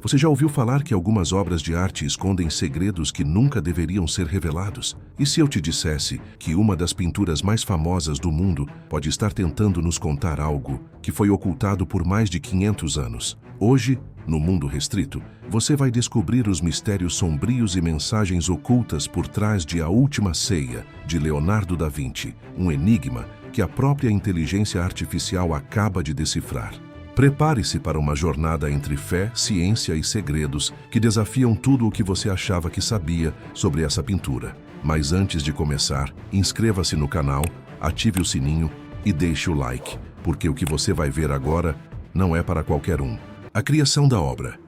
Você já ouviu falar que algumas obras de arte escondem segredos que nunca deveriam ser revelados? E se eu te dissesse que uma das pinturas mais famosas do mundo pode estar tentando nos contar algo que foi ocultado por mais de 500 anos? Hoje, no mundo restrito, você vai descobrir os mistérios sombrios e mensagens ocultas por trás de A Última Ceia, de Leonardo da Vinci, um enigma que a própria inteligência artificial acaba de decifrar. Prepare-se para uma jornada entre fé, ciência e segredos que desafiam tudo o que você achava que sabia sobre essa pintura. Mas antes de começar, inscreva-se no canal, ative o sininho e deixe o like, porque o que você vai ver agora não é para qualquer um. A criação da obra.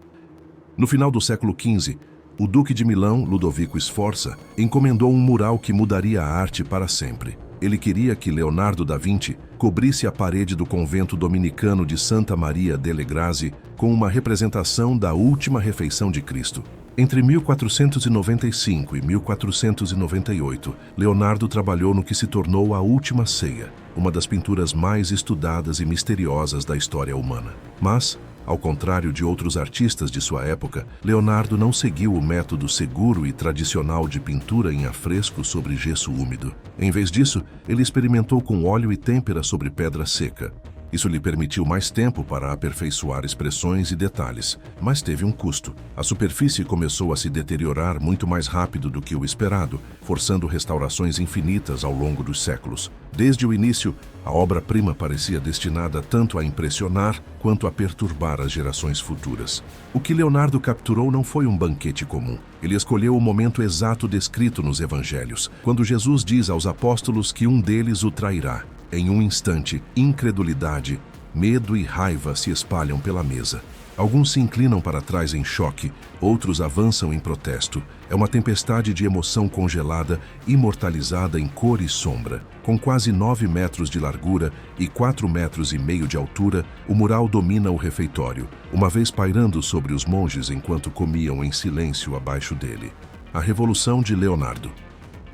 No final do século XV, o Duque de Milão, Ludovico Sforza, encomendou um mural que mudaria a arte para sempre. Ele queria que Leonardo da Vinci cobrisse a parede do convento dominicano de Santa Maria delle Grazie com uma representação da Última Refeição de Cristo. Entre 1495 e 1498, Leonardo trabalhou no que se tornou A Última Ceia, uma das pinturas mais estudadas e misteriosas da história humana. Mas, ao contrário de outros artistas de sua época, Leonardo não seguiu o método seguro e tradicional de pintura em afresco sobre gesso úmido. Em vez disso, ele experimentou com óleo e têmpera sobre pedra seca. Isso lhe permitiu mais tempo para aperfeiçoar expressões e detalhes, mas teve um custo. A superfície começou a se deteriorar muito mais rápido do que o esperado, forçando restaurações infinitas ao longo dos séculos. Desde o início, a obra-prima parecia destinada tanto a impressionar quanto a perturbar as gerações futuras. O que Leonardo capturou não foi um banquete comum. Ele escolheu o momento exato descrito nos evangelhos, quando Jesus diz aos apóstolos que um deles o trairá. Em um instante, incredulidade, medo e raiva se espalham pela mesa. Alguns se inclinam para trás em choque, outros avançam em protesto. É uma tempestade de emoção congelada, imortalizada em cor e sombra. Com quase 9 metros de largura e 4,5 metros de altura, o mural domina o refeitório, uma vez pairando sobre os monges enquanto comiam em silêncio abaixo dele. A Revolução de Leonardo.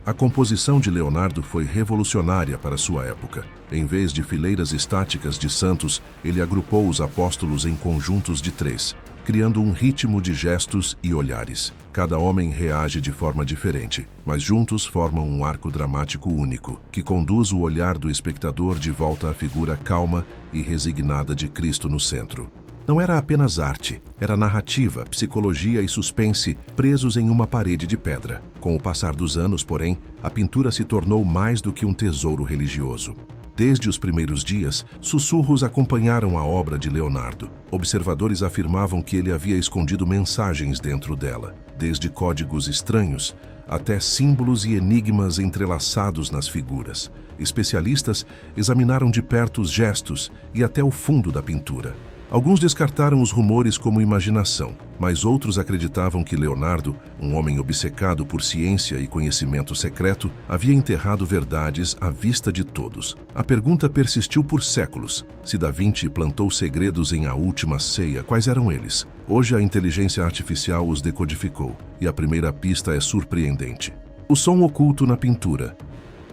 A composição de Leonardo foi revolucionária para sua época. Em vez de fileiras estáticas de santos, ele agrupou os apóstolos em conjuntos de 3, criando um ritmo de gestos e olhares. Cada homem reage de forma diferente, mas juntos formam um arco dramático único, que conduz o olhar do espectador de volta à figura calma e resignada de Cristo no centro. Não era apenas arte, era narrativa, psicologia e suspense presos em uma parede de pedra. Com o passar dos anos, porém, a pintura se tornou mais do que um tesouro religioso. Desde os primeiros dias, sussurros acompanharam a obra de Leonardo. Observadores afirmavam que ele havia escondido mensagens dentro dela, desde códigos estranhos até símbolos e enigmas entrelaçados nas figuras. Especialistas examinaram de perto os gestos e até o fundo da pintura. Alguns descartaram os rumores como imaginação, mas outros acreditavam que Leonardo, um homem obcecado por ciência e conhecimento secreto, havia enterrado verdades à vista de todos. A pergunta persistiu por séculos. Se Da Vinci plantou segredos em A Última Ceia, quais eram eles? Hoje a inteligência artificial os decodificou, e a primeira pista é surpreendente. O som oculto na pintura.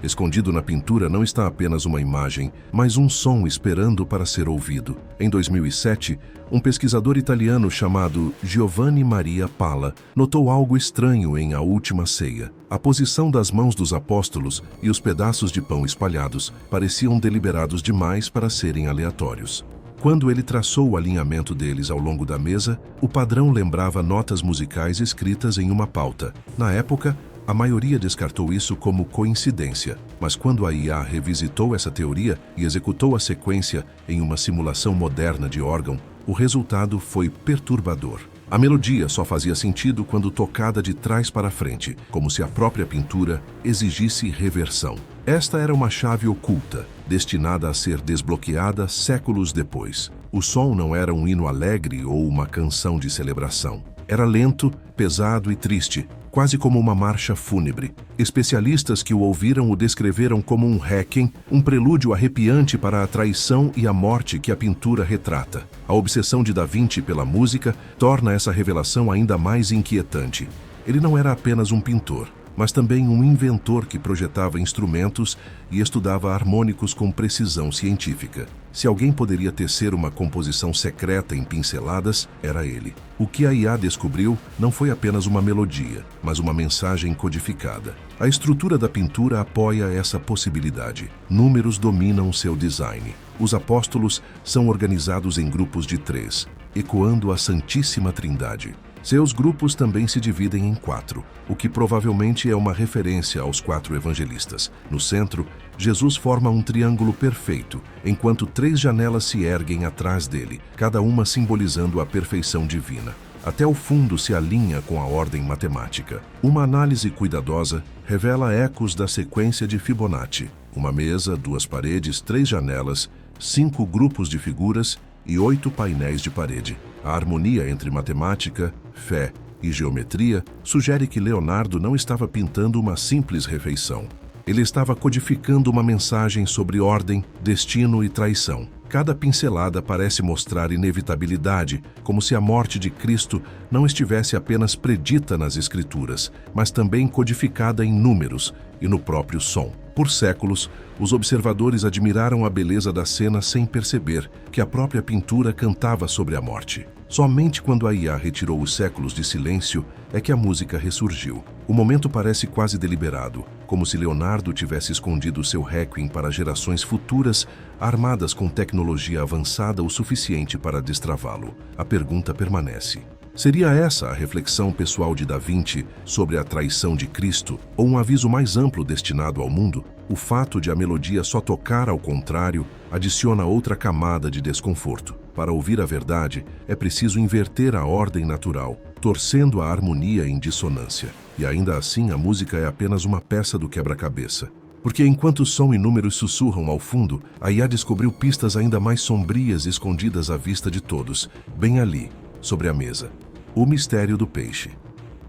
Escondido na pintura não está apenas uma imagem, mas um som esperando para ser ouvido. Em 2007, um pesquisador italiano chamado Giovanni Maria Pala notou algo estranho em A Última Ceia. A posição das mãos dos apóstolos e os pedaços de pão espalhados pareciam deliberados demais para serem aleatórios. Quando ele traçou o alinhamento deles ao longo da mesa, o padrão lembrava notas musicais escritas em uma pauta. Na época, a maioria descartou isso como coincidência, mas quando a IA revisitou essa teoria e executou a sequência em uma simulação moderna de órgão, o resultado foi perturbador. A melodia só fazia sentido quando tocada de trás para frente, como se a própria pintura exigisse reversão. Esta era uma chave oculta, destinada a ser desbloqueada séculos depois. O som não era um hino alegre ou uma canção de celebração. Era lento, pesado e triste, quase como uma marcha fúnebre. Especialistas que o ouviram o descreveram como um requiem, um prelúdio arrepiante para a traição e a morte que a pintura retrata. A obsessão de Da Vinci pela música torna essa revelação ainda mais inquietante. Ele não era apenas um pintor. mas também um inventor que projetava instrumentos e estudava harmônicos com precisão científica. Se alguém poderia tecer uma composição secreta em pinceladas, era ele. O que a IA descobriu não foi apenas uma melodia, mas uma mensagem codificada. A estrutura da pintura apoia essa possibilidade. Números dominam seu design. Os apóstolos são organizados em grupos de 3, ecoando a Santíssima Trindade. Seus grupos também se dividem em 4, o que provavelmente é uma referência aos 4 evangelistas. No centro, Jesus forma um triângulo perfeito, enquanto 3 janelas se erguem atrás dele, cada uma simbolizando a perfeição divina. Até o fundo se alinha com a ordem matemática. Uma análise cuidadosa revela ecos da sequência de Fibonacci. Uma mesa, 2 paredes, 3 janelas, 5 grupos de figuras e 8 painéis de parede. A harmonia entre matemática, fé e geometria sugere que Leonardo não estava pintando uma simples refeição. Ele estava codificando uma mensagem sobre ordem, destino e traição. Cada pincelada parece mostrar inevitabilidade, como se a morte de Cristo não estivesse apenas predita nas Escrituras, mas também codificada em números e no próprio som. Por séculos, os observadores admiraram a beleza da cena sem perceber que a própria pintura cantava sobre a morte. Somente quando a IA retirou os séculos de silêncio é que a música ressurgiu. O momento parece quase deliberado, como se Leonardo tivesse escondido seu requiem para gerações futuras, armadas com tecnologia avançada o suficiente para destravá-lo. A pergunta permanece. Seria essa a reflexão pessoal de Da Vinci sobre a traição de Cristo, ou um aviso mais amplo destinado ao mundo? O fato de a melodia só tocar ao contrário adiciona outra camada de desconforto. Para ouvir a verdade, é preciso inverter a ordem natural, torcendo a harmonia em dissonância. E ainda assim, a música é apenas uma peça do quebra-cabeça. Porque enquanto som e números sussurram ao fundo, a IA descobriu pistas ainda mais sombrias escondidas à vista de todos, bem ali, sobre a mesa. O mistério do peixe.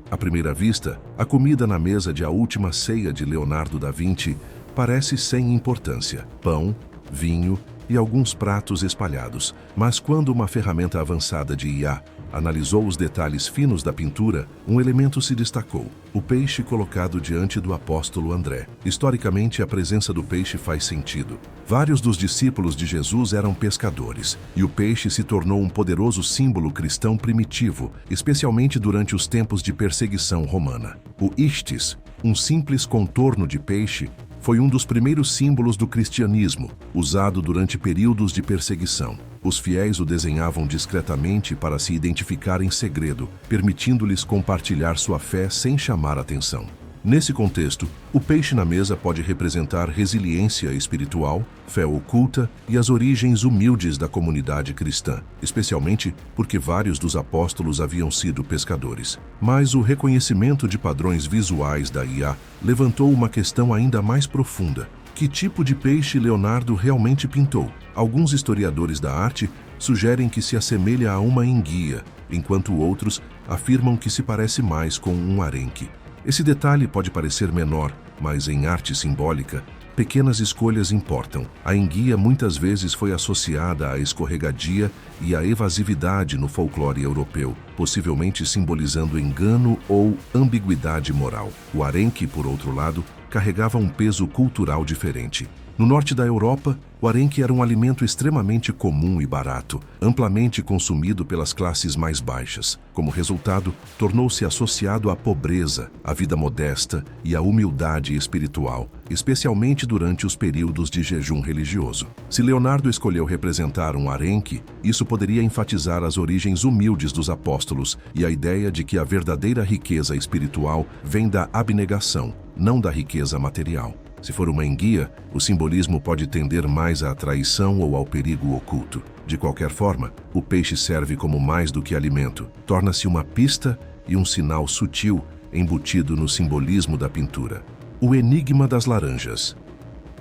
À primeira vista, a comida na mesa de A Última Ceia de Leonardo da Vinci parece sem importância. Pão, vinho e alguns pratos espalhados. Mas quando uma ferramenta avançada de IA analisou os detalhes finos da pintura, um elemento se destacou: o peixe colocado diante do apóstolo André. Historicamente, a presença do peixe faz sentido. Vários dos discípulos de Jesus eram pescadores, e o peixe se tornou um poderoso símbolo cristão primitivo, especialmente durante os tempos de perseguição romana. O ichthys, um simples contorno de peixe, foi um dos primeiros símbolos do cristianismo, usado durante períodos de perseguição. Os fiéis o desenhavam discretamente para se identificar em segredo, permitindo-lhes compartilhar sua fé sem chamar atenção. Nesse contexto, o peixe na mesa pode representar resiliência espiritual, fé oculta e as origens humildes da comunidade cristã, especialmente porque vários dos apóstolos haviam sido pescadores. Mas o reconhecimento de padrões visuais da IA levantou uma questão ainda mais profunda. Que tipo de peixe Leonardo realmente pintou? Alguns historiadores da arte sugerem que se assemelha a uma enguia, enquanto outros afirmam que se parece mais com um arenque. Esse detalhe pode parecer menor, mas em arte simbólica, pequenas escolhas importam. A enguia muitas vezes foi associada à escorregadia e à evasividade no folclore europeu, possivelmente simbolizando engano ou ambiguidade moral. O arenque, por outro lado, carregava um peso cultural diferente. No norte da Europa, o arenque era um alimento extremamente comum e barato, amplamente consumido pelas classes mais baixas. Como resultado, tornou-se associado à pobreza, à vida modesta e à humildade espiritual, especialmente durante os períodos de jejum religioso. Se Leonardo escolheu representar um arenque, isso poderia enfatizar as origens humildes dos apóstolos e a ideia de que a verdadeira riqueza espiritual vem da abnegação, não da riqueza material. Se for uma enguia, o simbolismo pode tender mais à traição ou ao perigo oculto. De qualquer forma, o peixe serve como mais do que alimento. Torna-se uma pista e um sinal sutil embutido no simbolismo da pintura. O enigma das laranjas.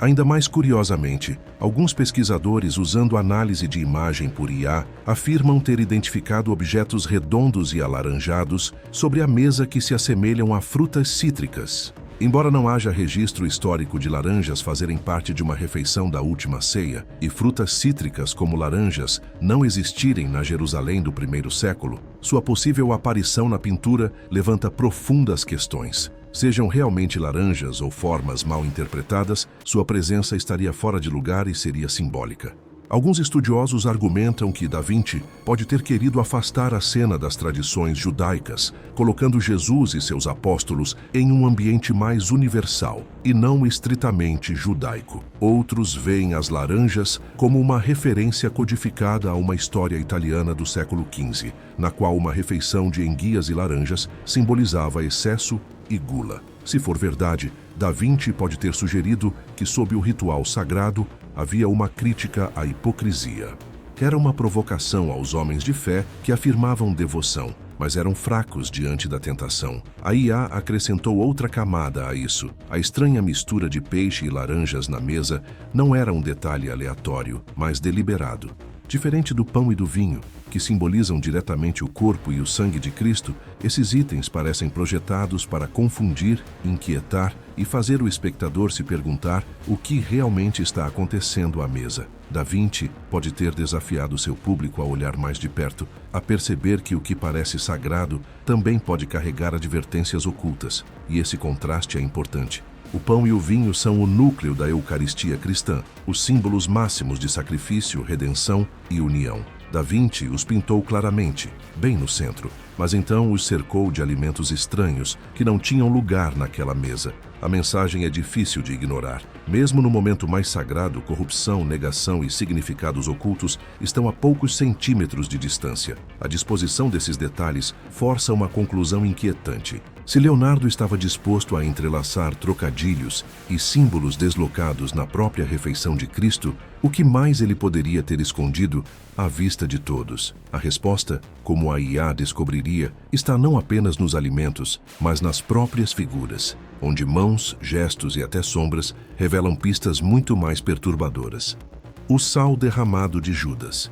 Ainda mais curiosamente, alguns pesquisadores, usando análise de imagem por IA, afirmam ter identificado objetos redondos e alaranjados sobre a mesa que se assemelham a frutas cítricas. Embora não haja registro histórico de laranjas fazerem parte de uma refeição da Última Ceia e frutas cítricas como laranjas não existirem na Jerusalém do primeiro século, sua possível aparição na pintura levanta profundas questões. Sejam realmente laranjas ou formas mal interpretadas, sua presença estaria fora de lugar e seria simbólica. Alguns estudiosos argumentam que Da Vinci pode ter querido afastar a cena das tradições judaicas, colocando Jesus e seus apóstolos em um ambiente mais universal e não estritamente judaico. Outros veem as laranjas como uma referência codificada a uma história italiana do século XV, na qual uma refeição de enguias e laranjas simbolizava excesso e gula. Se for verdade, Da Vinci pode ter sugerido que, sob o ritual sagrado, havia uma crítica à hipocrisia. Era uma provocação aos homens de fé que afirmavam devoção, mas eram fracos diante da tentação. A IA acrescentou outra camada a isso. A estranha mistura de peixe e laranjas na mesa não era um detalhe aleatório, mas deliberado. Diferente do pão e do vinho, que simbolizam diretamente o corpo e o sangue de Cristo, esses itens parecem projetados para confundir, inquietar e fazer o espectador se perguntar o que realmente está acontecendo à mesa. Da Vinci pode ter desafiado seu público a olhar mais de perto, a perceber que o que parece sagrado também pode carregar advertências ocultas, e esse contraste é importante. O pão e o vinho são o núcleo da Eucaristia cristã, os símbolos máximos de sacrifício, redenção e união. Da Vinci os pintou claramente, bem no centro, mas então os cercou de alimentos estranhos que não tinham lugar naquela mesa. A mensagem é difícil de ignorar. Mesmo no momento mais sagrado, corrupção, negação e significados ocultos estão a poucos centímetros de distância. A disposição desses detalhes força uma conclusão inquietante. Se Leonardo estava disposto a entrelaçar trocadilhos e símbolos deslocados na própria refeição de Cristo, o que mais ele poderia ter escondido à vista de todos? A resposta, como a IA descobriria, está não apenas nos alimentos, mas nas próprias figuras, onde mãos, gestos e até sombras revelam pistas muito mais perturbadoras. O sal derramado de Judas.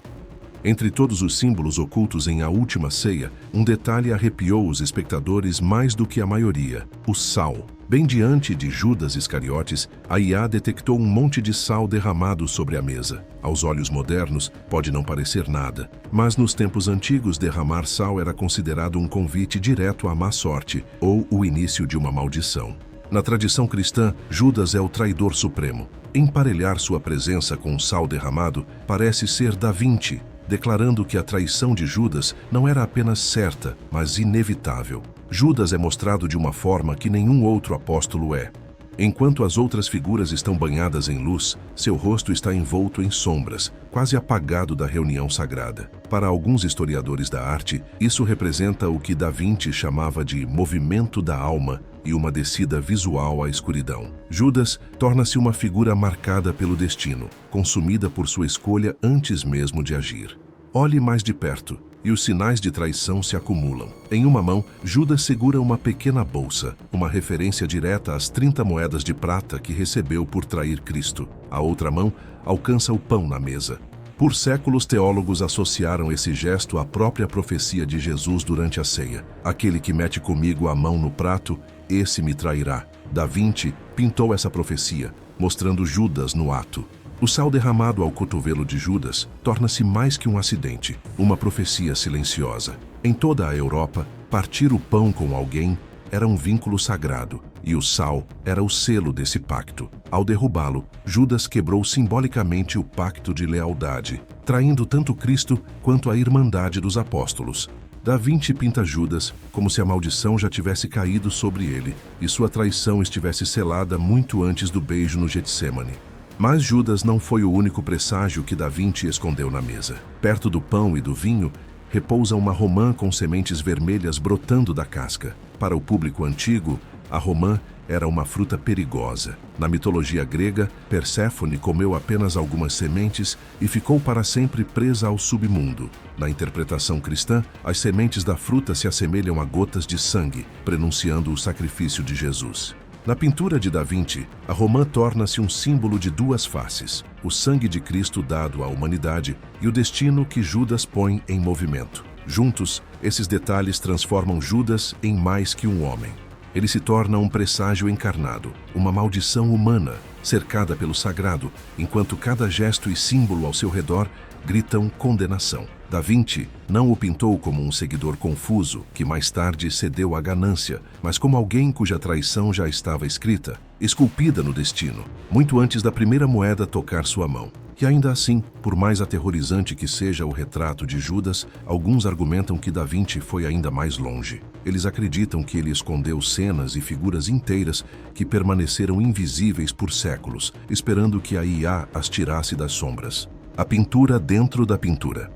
Entre todos os símbolos ocultos em A Última Ceia, um detalhe arrepiou os espectadores mais do que a maioria: o sal. Bem diante de Judas Iscariotes, a IA detectou um monte de sal derramado sobre a mesa. Aos olhos modernos, pode não parecer nada, mas nos tempos antigos derramar sal era considerado um convite direto à má sorte ou o início de uma maldição. Na tradição cristã, Judas é o traidor supremo. Emparelhar sua presença com o sal derramado parece ser Da Vinci, declarando que a traição de Judas não era apenas certa, mas inevitável. Judas é mostrado de uma forma que nenhum outro apóstolo é. Enquanto as outras figuras estão banhadas em luz, seu rosto está envolto em sombras, quase apagado da reunião sagrada. Para alguns historiadores da arte, isso representa o que Da Vinci chamava de movimento da alma e uma descida visual à escuridão. Judas torna-se uma figura marcada pelo destino, consumida por sua escolha antes mesmo de agir. Olhe mais de perto, e os sinais de traição se acumulam. Em uma mão, Judas segura uma pequena bolsa, uma referência direta às 30 moedas de prata que recebeu por trair Cristo. A outra mão alcança o pão na mesa. Por séculos, teólogos associaram esse gesto à própria profecia de Jesus durante a ceia. Aquele que mete comigo a mão no prato, esse me trairá. Da Vinci pintou essa profecia, mostrando Judas no ato. O sal derramado ao cotovelo de Judas torna-se mais que um acidente, uma profecia silenciosa. Em toda a Europa, partir o pão com alguém era um vínculo sagrado, e o sal era o selo desse pacto. Ao derrubá-lo, Judas quebrou simbolicamente o pacto de lealdade, traindo tanto Cristo quanto a irmandade dos apóstolos. Da Vinci pinta Judas como se a maldição já tivesse caído sobre ele e sua traição estivesse selada muito antes do beijo no Getsêmani. Mas Judas não foi o único presságio que Da Vinci escondeu na mesa. Perto do pão e do vinho, repousa uma romã com sementes vermelhas brotando da casca. Para o público antigo, a romã era uma fruta perigosa. Na mitologia grega, Perséfone comeu apenas algumas sementes e ficou para sempre presa ao submundo. Na interpretação cristã, as sementes da fruta se assemelham a gotas de sangue, prenunciando o sacrifício de Jesus. Na pintura de Da Vinci, a romã torna-se um símbolo de duas faces: o sangue de Cristo dado à humanidade e o destino que Judas põe em movimento. Juntos, esses detalhes transformam Judas em mais que um homem. Ele se torna um presságio encarnado, uma maldição humana, cercada pelo sagrado, enquanto cada gesto e símbolo ao seu redor gritam condenação. Da Vinci não o pintou como um seguidor confuso, que mais tarde cedeu à ganância, mas como alguém cuja traição já estava escrita, esculpida no destino, muito antes da primeira moeda tocar sua mão. E ainda assim, por mais aterrorizante que seja o retrato de Judas, alguns argumentam que Da Vinci foi ainda mais longe. Eles acreditam que ele escondeu cenas e figuras inteiras que permaneceram invisíveis por séculos, esperando que a IA as tirasse das sombras. A pintura dentro da pintura.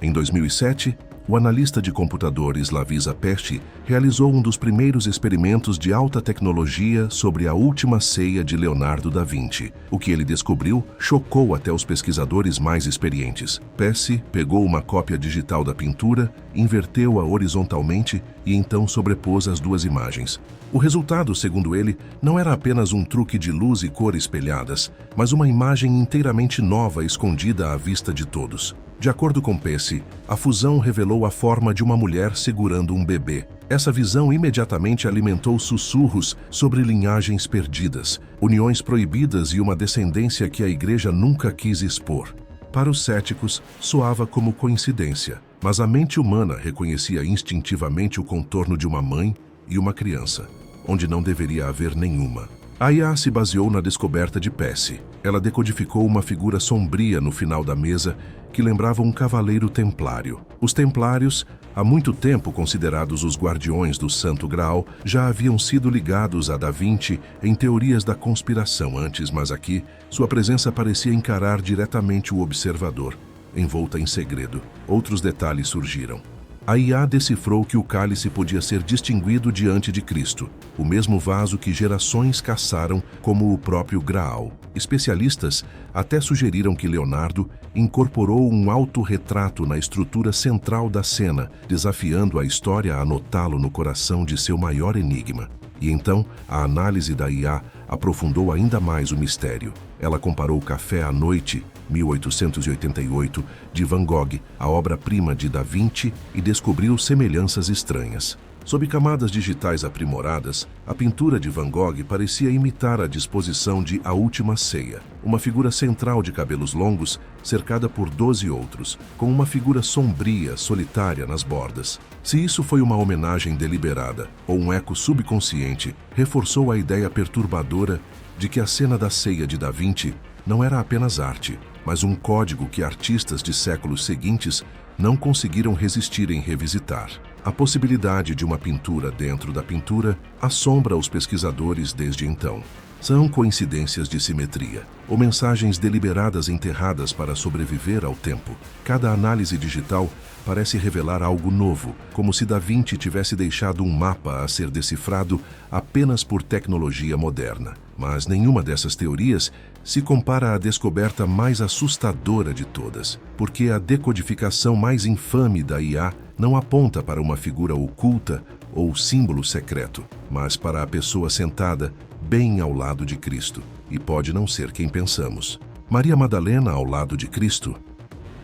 Em 2007, o analista de computadores Lavisa Pesce realizou um dos primeiros experimentos de alta tecnologia sobre a Última Ceia de Leonardo da Vinci. O que ele descobriu chocou até os pesquisadores mais experientes. Pesce pegou uma cópia digital da pintura, inverteu-a horizontalmente e então sobrepôs as duas imagens. O resultado, segundo ele, não era apenas um truque de luz e cor espelhadas, mas uma imagem inteiramente nova escondida à vista de todos. De acordo com Pesce, a fusão revelou a forma de uma mulher segurando um bebê. Essa visão imediatamente alimentou sussurros sobre linhagens perdidas, uniões proibidas e uma descendência que a Igreja nunca quis expor. Para os céticos, soava como coincidência, mas a mente humana reconhecia instintivamente o contorno de uma mãe e uma criança, onde não deveria haver nenhuma. A IA se baseou na descoberta de Pesce. Ela decodificou uma figura sombria no final da mesa que lembrava um cavaleiro templário. Os templários, há muito tempo considerados os guardiões do Santo Graal, já haviam sido ligados a Da Vinci em teorias da conspiração antes, mas aqui sua presença parecia encarar diretamente o observador, envolta em segredo. Outros detalhes surgiram. A IA decifrou que o cálice podia ser distinguido diante de Cristo, o mesmo vaso que gerações caçaram como o próprio Graal. Especialistas até sugeriram que Leonardo incorporou um autorretrato na estrutura central da cena, desafiando a história a anotá-lo no coração de seu maior enigma. E então, a análise da IA aprofundou ainda mais o mistério. Ela comparou Café à Noite, 1888, de Van Gogh, a obra-prima de Da Vinci, e descobriu semelhanças estranhas. Sob camadas digitais aprimoradas, a pintura de Van Gogh parecia imitar a disposição de A Última Ceia, uma figura central de cabelos longos, cercada por 12 outros, com uma figura sombria, solitária nas bordas. Se isso foi uma homenagem deliberada ou um eco subconsciente, reforçou a ideia perturbadora de que a cena da ceia de Da Vinci não era apenas arte, mas um código que artistas de séculos seguintes não conseguiram resistir em revisitar. A possibilidade de uma pintura dentro da pintura assombra os pesquisadores desde então. São coincidências de simetria, ou mensagens deliberadas enterradas para sobreviver ao tempo. Cada análise digital parece revelar algo novo, como se Da Vinci tivesse deixado um mapa a ser decifrado apenas por tecnologia moderna. Mas nenhuma dessas teorias se compara à descoberta mais assustadora de todas, porque a decodificação mais infame da IA não aponta para uma figura oculta ou símbolo secreto, mas para a pessoa sentada bem ao lado de Cristo, e pode não ser quem pensamos. Maria Madalena ao lado de Cristo.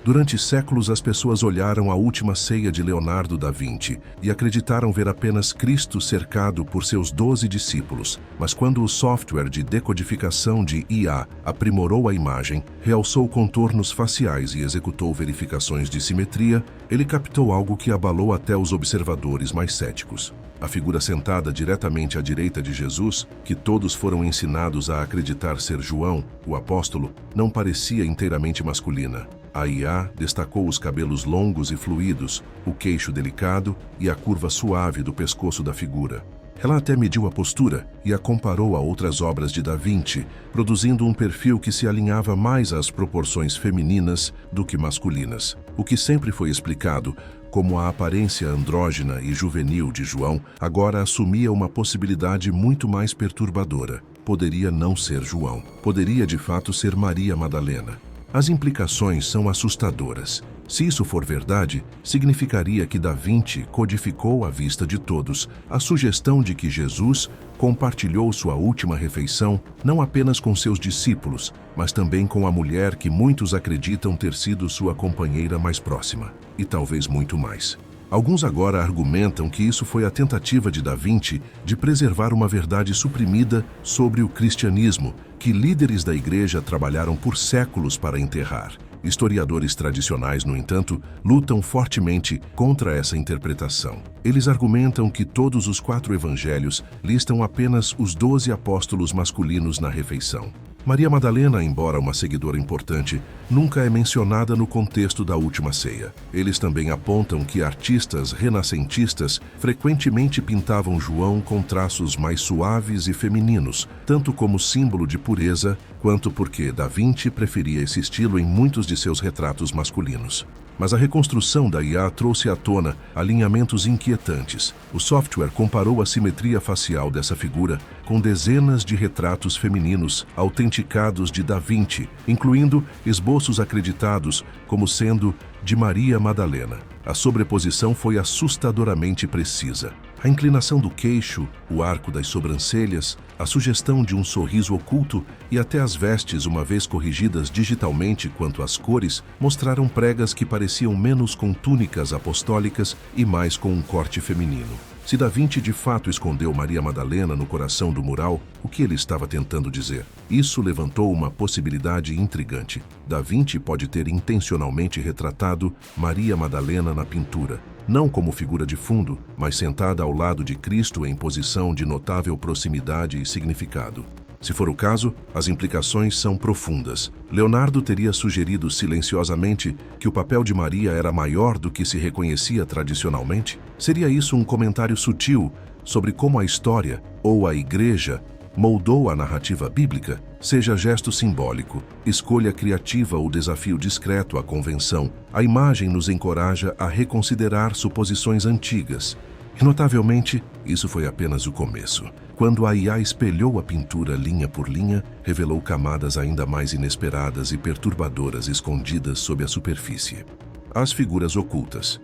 Durante séculos, as pessoas olharam a Última Ceia de Leonardo da Vinci e acreditaram ver apenas Cristo cercado por seus 12 discípulos. Mas quando o software de decodificação de IA aprimorou a imagem, realçou contornos faciais e executou verificações de simetria, ele captou algo que abalou até os observadores mais céticos. A figura sentada diretamente à direita de Jesus, que todos foram ensinados a acreditar ser João, o apóstolo, não parecia inteiramente masculina. A IA destacou os cabelos longos e fluidos, o queixo delicado e a curva suave do pescoço da figura. Ela até mediu a postura e a comparou a outras obras de Da Vinci, produzindo um perfil que se alinhava mais às proporções femininas do que masculinas. O que sempre foi explicado como a aparência andrógina e juvenil de João, agora assumia uma possibilidade muito mais perturbadora. Poderia não ser João. Poderia de fato ser Maria Madalena. As implicações são assustadoras. Se isso for verdade, significaria que Da Vinci codificou à vista de todos a sugestão de que Jesus compartilhou sua última refeição não apenas com seus discípulos, mas também com a mulher que muitos acreditam ter sido sua companheira mais próxima, e talvez muito mais. Alguns agora argumentam que isso foi a tentativa de Da Vinci de preservar uma verdade suprimida sobre o cristianismo, que líderes da igreja trabalharam por séculos para enterrar. Historiadores tradicionais, no entanto, lutam fortemente contra essa interpretação. Eles argumentam que todos os 4 evangelhos listam apenas os 12 apóstolos masculinos na refeição. Maria Madalena, embora uma seguidora importante, nunca é mencionada no contexto da Última Ceia. Eles também apontam que artistas renascentistas frequentemente pintavam João com traços mais suaves e femininos, tanto como símbolo de pureza, quanto porque Da Vinci preferia esse estilo em muitos de seus retratos masculinos. Mas a reconstrução da IA trouxe à tona alinhamentos inquietantes. O software comparou a simetria facial dessa figura com dezenas de retratos femininos autenticados de Da Vinci, incluindo esboços acreditados como sendo de Maria Madalena. A sobreposição foi assustadoramente precisa. A inclinação do queixo, o arco das sobrancelhas, a sugestão de um sorriso oculto e até as vestes, uma vez corrigidas digitalmente quanto às cores, mostraram pregas que pareciam menos com túnicas apostólicas e mais com um corte feminino. Se Da Vinci de fato escondeu Maria Madalena no coração do mural, o que ele estava tentando dizer? Isso levantou uma possibilidade intrigante. Da Vinci pode ter intencionalmente retratado Maria Madalena na pintura, não como figura de fundo, mas sentada ao lado de Cristo em posição de notável proximidade e significado. Se for o caso, as implicações são profundas. Leonardo teria sugerido silenciosamente que o papel de Maria era maior do que se reconhecia tradicionalmente? Seria isso um comentário sutil sobre como a história, ou a Igreja, moldou a narrativa bíblica? Seja gesto simbólico, escolha criativa ou desafio discreto à convenção, a imagem nos encoraja a reconsiderar suposições antigas. E, notavelmente, isso foi apenas o começo. Quando a IA espelhou a pintura linha por linha, revelou camadas ainda mais inesperadas e perturbadoras escondidas sob a superfície. As figuras ocultas.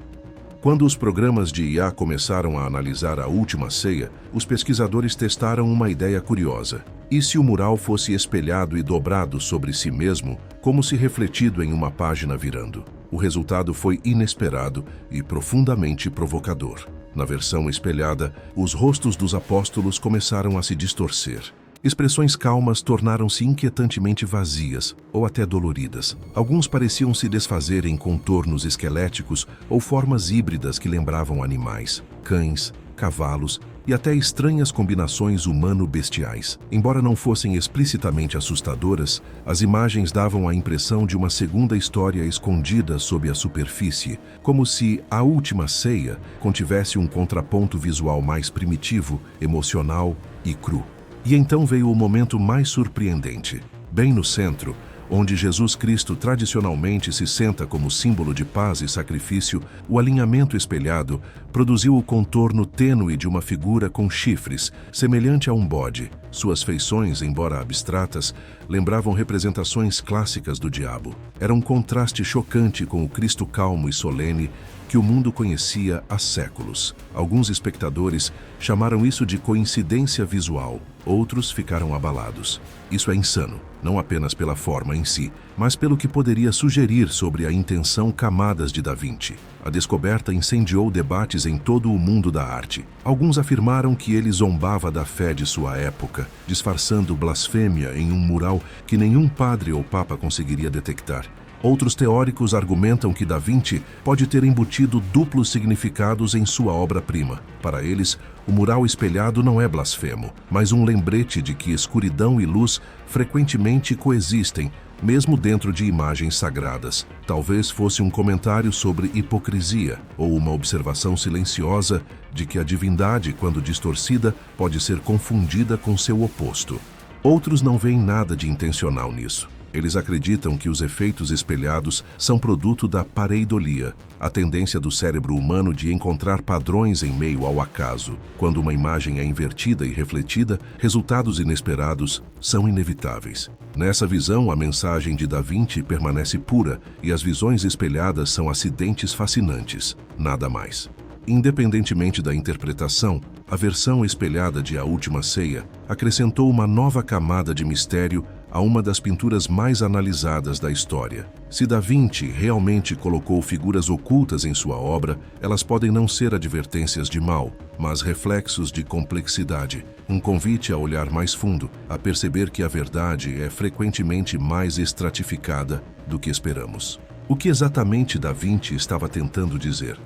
Quando os programas de IA começaram a analisar a Última Ceia, os pesquisadores testaram uma ideia curiosa. E se o mural fosse espelhado e dobrado sobre si mesmo, como se refletido em uma página virando? O resultado foi inesperado e profundamente provocador. Na versão espelhada, os rostos dos apóstolos começaram a se distorcer. Expressões calmas tornaram-se inquietantemente vazias ou até doloridas. Alguns pareciam se desfazer em contornos esqueléticos ou formas híbridas que lembravam animais, cães, cavalos e até estranhas combinações humano-bestiais. Embora não fossem explicitamente assustadoras, as imagens davam a impressão de uma segunda história escondida sob a superfície, como se a Última Ceia contivesse um contraponto visual mais primitivo, emocional e cru. E então veio o momento mais surpreendente. Bem no centro, onde Jesus Cristo tradicionalmente se senta como símbolo de paz e sacrifício, o alinhamento espelhado produziu o contorno tênue de uma figura com chifres, semelhante a um bode. Suas feições, embora abstratas, lembravam representações clássicas do diabo. Era um contraste chocante com o Cristo calmo e solene que o mundo conhecia há séculos. Alguns espectadores chamaram isso de coincidência visual, outros ficaram abalados. Isso é insano, não apenas pela forma em si, mas pelo que poderia sugerir sobre a intenção camadas de Da Vinci. A descoberta incendiou debates em todo o mundo da arte. Alguns afirmaram que ele zombava da fé de sua época, disfarçando blasfêmia em um mural que nenhum padre ou papa conseguiria detectar. Outros teóricos argumentam que Da Vinci pode ter embutido duplos significados em sua obra-prima. Para eles, o mural espelhado não é blasfemo, mas um lembrete de que escuridão e luz frequentemente coexistem, mesmo dentro de imagens sagradas. Talvez fosse um comentário sobre hipocrisia ou uma observação silenciosa de que a divindade, quando distorcida, pode ser confundida com seu oposto. Outros não veem nada de intencional nisso. Eles acreditam que os efeitos espelhados são produto da pareidolia, a tendência do cérebro humano de encontrar padrões em meio ao acaso. Quando uma imagem é invertida e refletida, resultados inesperados são inevitáveis. Nessa visão, a mensagem de Da Vinci permanece pura e as visões espelhadas são acidentes fascinantes, nada mais. Independentemente da interpretação, a versão espelhada de A Última Ceia acrescentou uma nova camada de mistério a uma das pinturas mais analisadas da história. Se Da Vinci realmente colocou figuras ocultas em sua obra, elas podem não ser advertências de mal, mas reflexos de complexidade, um convite a olhar mais fundo, a perceber que a verdade é frequentemente mais estratificada do que esperamos. O que exatamente Da Vinci estava tentando dizer?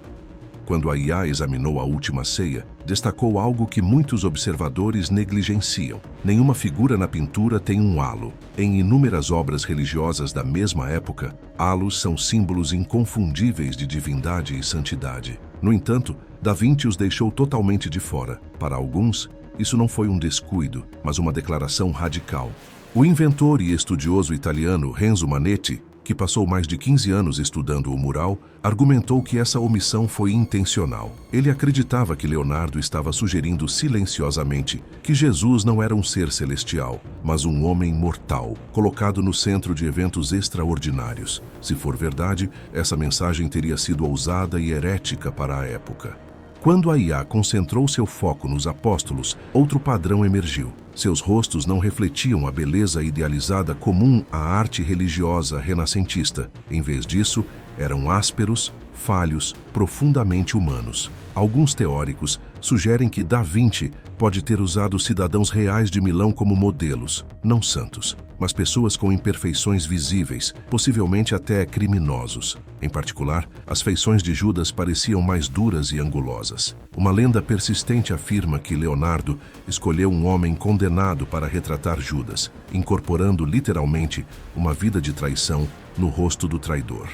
Quando a IA examinou A Última Ceia, destacou algo que muitos observadores negligenciam. Nenhuma figura na pintura tem um halo. Em inúmeras obras religiosas da mesma época, halos são símbolos inconfundíveis de divindade e santidade. No entanto, Da Vinci os deixou totalmente de fora. Para alguns, isso não foi um descuido, mas uma declaração radical. O inventor e estudioso italiano Renzo Manetti, que passou mais de 15 anos estudando o mural, argumentou que essa omissão foi intencional. Ele acreditava que Leonardo estava sugerindo silenciosamente que Jesus não era um ser celestial, mas um homem mortal, colocado no centro de eventos extraordinários. Se for verdade, essa mensagem teria sido ousada e herética para a época. Quando a IA concentrou seu foco nos apóstolos, outro padrão emergiu. Seus rostos não refletiam a beleza idealizada comum à arte religiosa renascentista. Em vez disso, eram ásperos, falhos, profundamente humanos. Alguns teóricos sugerem que Da Vinci pode ter usado cidadãos reais de Milão como modelos, não santos, mas pessoas com imperfeições visíveis, possivelmente até criminosos. Em particular, as feições de Judas pareciam mais duras e angulosas. Uma lenda persistente afirma que Leonardo escolheu um homem condenado para retratar Judas, incorporando literalmente uma vida de traição no rosto do traidor.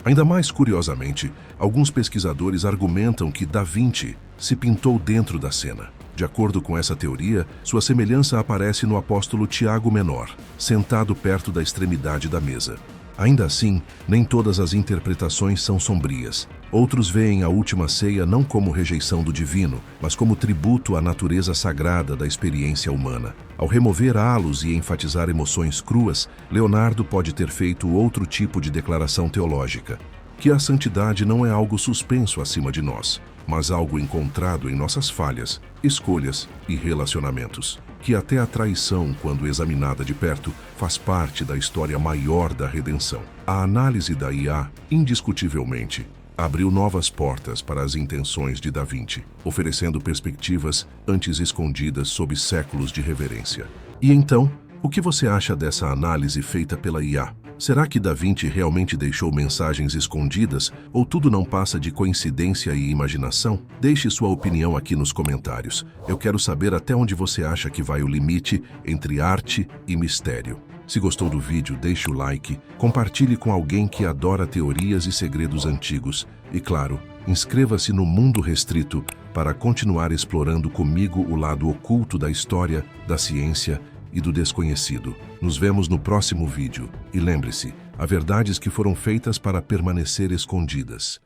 Ainda mais curiosamente, alguns pesquisadores argumentam que Da Vinci se pintou dentro da cena. De acordo com essa teoria, sua semelhança aparece no apóstolo Tiago Menor, sentado perto da extremidade da mesa. Ainda assim, nem todas as interpretações são sombrias. Outros veem a Última Ceia não como rejeição do divino, mas como tributo à natureza sagrada da experiência humana. Ao remover halos e enfatizar emoções cruas, Leonardo pode ter feito outro tipo de declaração teológica, que a santidade não é algo suspenso acima de nós, mas algo encontrado em nossas falhas, escolhas e relacionamentos. Que até a traição, quando examinada de perto, faz parte da história maior da redenção. A análise da IA, indiscutivelmente, abriu novas portas para as intenções de Da Vinci, oferecendo perspectivas antes escondidas sob séculos de reverência. E então, o que você acha dessa análise feita pela IA? Será que Da Vinci realmente deixou mensagens escondidas ou tudo não passa de coincidência e imaginação? Deixe sua opinião aqui nos comentários. Eu quero saber até onde você acha que vai o limite entre arte e mistério. Se gostou do vídeo, deixe o like, compartilhe com alguém que adora teorias e segredos antigos. E claro, inscreva-se no Mundo Restrito para continuar explorando comigo o lado oculto da história, da ciência e do desconhecido. Nos vemos no próximo vídeo. E lembre-se, há verdades que foram feitas para permanecer escondidas.